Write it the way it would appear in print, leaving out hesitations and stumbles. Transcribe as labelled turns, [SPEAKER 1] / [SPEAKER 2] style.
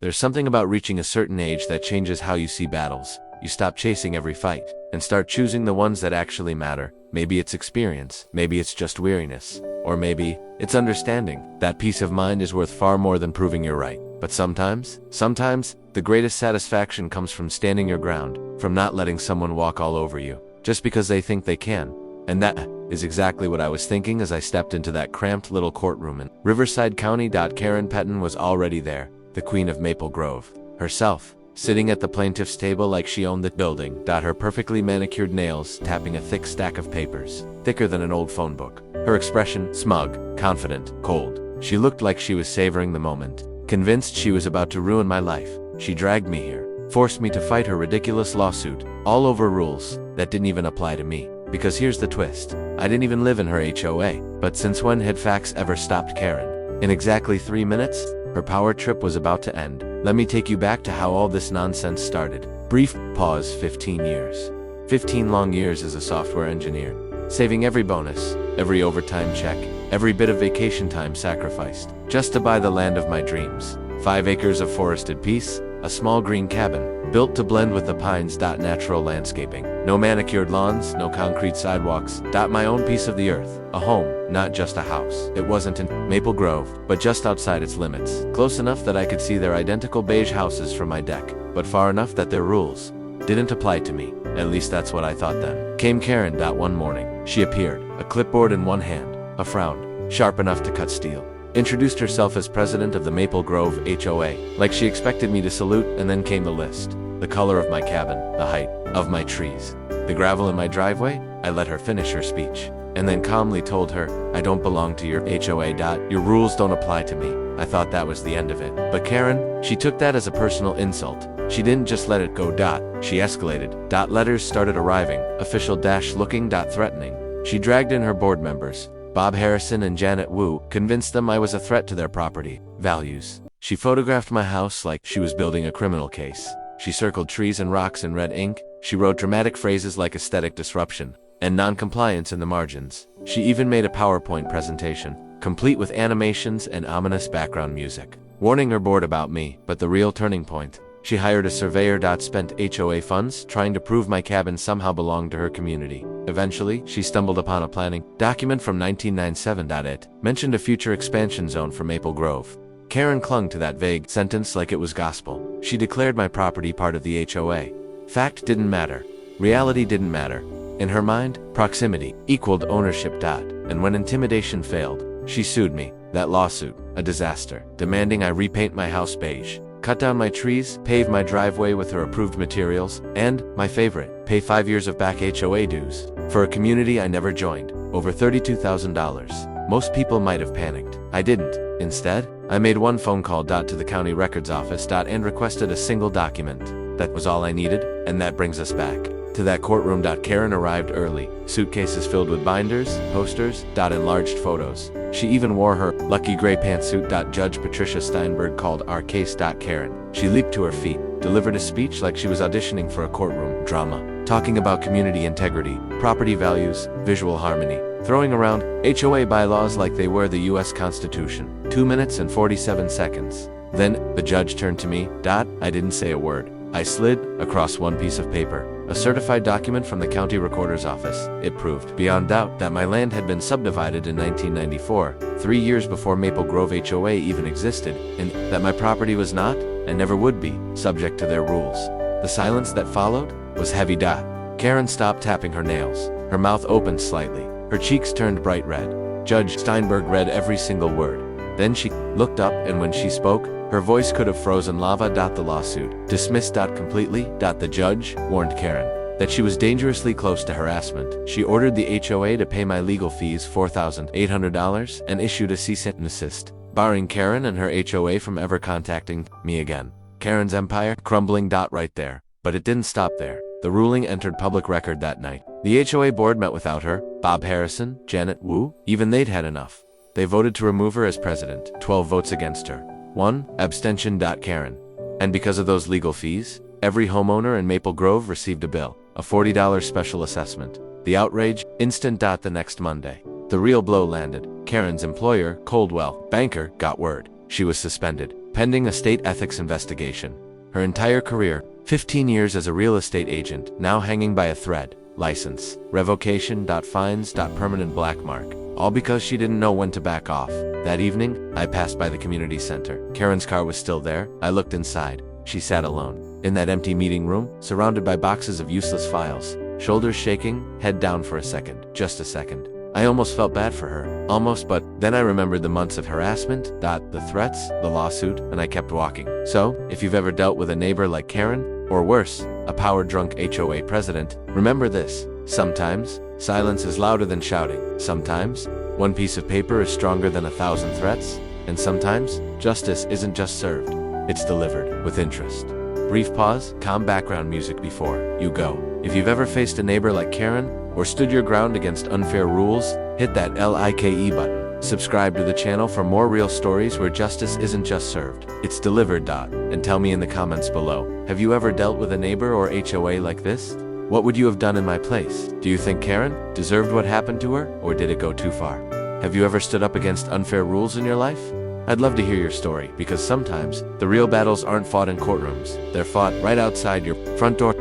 [SPEAKER 1] There's something about reaching a certain age that changes how you see battles. You stop chasing every fight and start choosing the ones that actually matter. Maybe it's experience, maybe it's just weariness, or maybe it's understanding. That peace of mind is worth far more than proving you're right. But sometimes, the greatest satisfaction comes from standing your ground, from not letting someone walk all over you, just because they think they can. And that is exactly what I was thinking as I stepped into that cramped little courtroom in Riverside County. Karen Petton was already there, the queen of Maple Grove, herself, sitting at the plaintiff's table like she owned the building. Her perfectly manicured nails tapping a thick stack of papers, thicker than an old phone book. Her expression, smug, confident, cold. She looked like she was savoring the moment, convinced she was about to ruin my life. She dragged me here, forced me to fight her ridiculous lawsuit, all over rules that didn't even apply to me. Because here's the twist. I didn't even live in her HOA. But since when had facts ever stopped Karen? In exactly 3 minutes, her power trip was about to end. Let me take you back to how all this nonsense started. Brief pause. 15 years. 15 long years as a software engineer. Saving every bonus, every overtime check, every bit of vacation time sacrificed, just to buy the land of my dreams. 5 acres of forested peace, a small green cabin, built to blend with the pines. Natural landscaping. No manicured lawns, no concrete sidewalks. My own piece of the earth. A home, not just a house. It wasn't in Maple Grove, but just outside its limits. Close enough that I could see their identical beige houses from my deck, but far enough that their rules didn't apply to me. At least that's what I thought then. Came Karen. One morning, she appeared, a clipboard in one hand, a frown, sharp enough to cut steel. Introduced herself as president of the Maple Grove HOA, like she expected me to salute, and then came the list. The color of my cabin, the height of my trees, the gravel in my driveway. I let her finish her speech, and then calmly told her, I don't belong to your HOA. Your rules don't apply to me. I thought that was the end of it. But Karen, she took that as a personal insult. She didn't just let it go. She escalated. Letters started arriving, official looking threatening. She dragged in her board members, Bob Harrison and Janet Wu, convinced them I was a threat to their property values. She photographed my house like she was building a criminal case. She circled trees and rocks in red ink. She wrote dramatic phrases like aesthetic disruption and non-compliance in the margins. She even made a PowerPoint presentation, complete with animations and ominous background music, warning her board about me. But the real turning point, she hired a surveyor. Spent HOA funds trying to prove my cabin somehow belonged to her community. Eventually, she stumbled upon a planning document from 1997. It mentioned a future expansion zone for Maple Grove. Karen clung to that vague sentence like it was gospel. She declared my property part of the HOA. Fact didn't matter. Reality didn't matter. In her mind, proximity equaled ownership. And when intimidation failed, she sued me. That lawsuit, a disaster, demanding I repaint my house beige, cut down my trees, pave my driveway with her approved materials, and, my favorite, pay 5 years of back HOA dues for a community I never joined, over $32,000. Most people might have panicked. I didn't. Instead, I made one phone call to the county records office and requested a single document. That was all I needed, and that brings us back to that courtroom. Karen arrived early, suitcases filled with binders, posters, enlarged photos. She even wore her lucky gray pantsuit. Judge Patricia Steinberg called our case. Karen, she leaped to her feet, delivered a speech like she was auditioning for a courtroom drama, talking about community integrity, property values, visual harmony, throwing around HOA bylaws like they were the US Constitution. 2 minutes and 47 seconds. Then, the judge turned to me. I didn't say a word. I slid across one piece of paper, a certified document from the county recorder's office. It proved beyond doubt that my land had been subdivided in 1994, 3 years before Maple Grove HOA even existed, and that my property was not, and never would be, subject to their rules. The silence that followed was heavy. Karen stopped tapping her nails. Her mouth opened slightly. Her cheeks turned bright red. Judge Steinberg read every single word. Then she looked up, and when she spoke, her voice could have frozen lava. The lawsuit dismissed. Completely. The judge warned Karen that she was dangerously close to harassment. She ordered the HOA to pay my legal fees, $4,800, and issued a cease and desist, barring Karen and her HOA from ever contacting me again. Karen's empire crumbling. Right there. But it didn't stop there. The ruling entered public record that night. The HOA board met without her, Bob Harrison, Janet Wu. Even they'd had enough. They voted to remove her as president, 12 votes against her. 1 abstention. Karen. And because of those legal fees, every homeowner in Maple Grove received a bill, a $40 special assessment. The outrage, instant. The next Monday, the real blow landed. Karen's employer, Coldwell Banker, got word. She was suspended. pending a state ethics investigation. Her entire career, 15 years as a real estate agent, now hanging by a thread. License, revocation, fines, permanent black mark. All because she didn't know when to back off. That evening, I passed by the community center. Karen's car was still there. I looked inside. She sat alone, in that empty meeting room, surrounded by boxes of useless files. Shoulders shaking, head down for a second. Just a second. I almost felt bad for her. Almost, but then I remembered the months of harassment, the threats, the lawsuit, and I kept walking. So, if you've ever dealt with a neighbor like Karen, or worse, a power-drunk HOA president, remember this. Sometimes, silence is louder than shouting. Sometimes, one piece of paper is stronger than 1,000 threats. And sometimes, justice isn't just served, it's delivered, with interest. Brief pause, calm background music before you go. If you've ever faced a neighbor like Karen, or stood your ground against unfair rules, hit that like button. Subscribe to the channel for more real stories where justice isn't just served, it's delivered. And tell me in the comments below, have you ever dealt with a neighbor or HOA like this? What would you have done in my place? Do you think Karen deserved what happened to her, or did it go too far? Have you ever stood up against unfair rules in your life? I'd love to hear your story, because sometimes the real battles aren't fought in courtrooms, they're fought right outside your front door.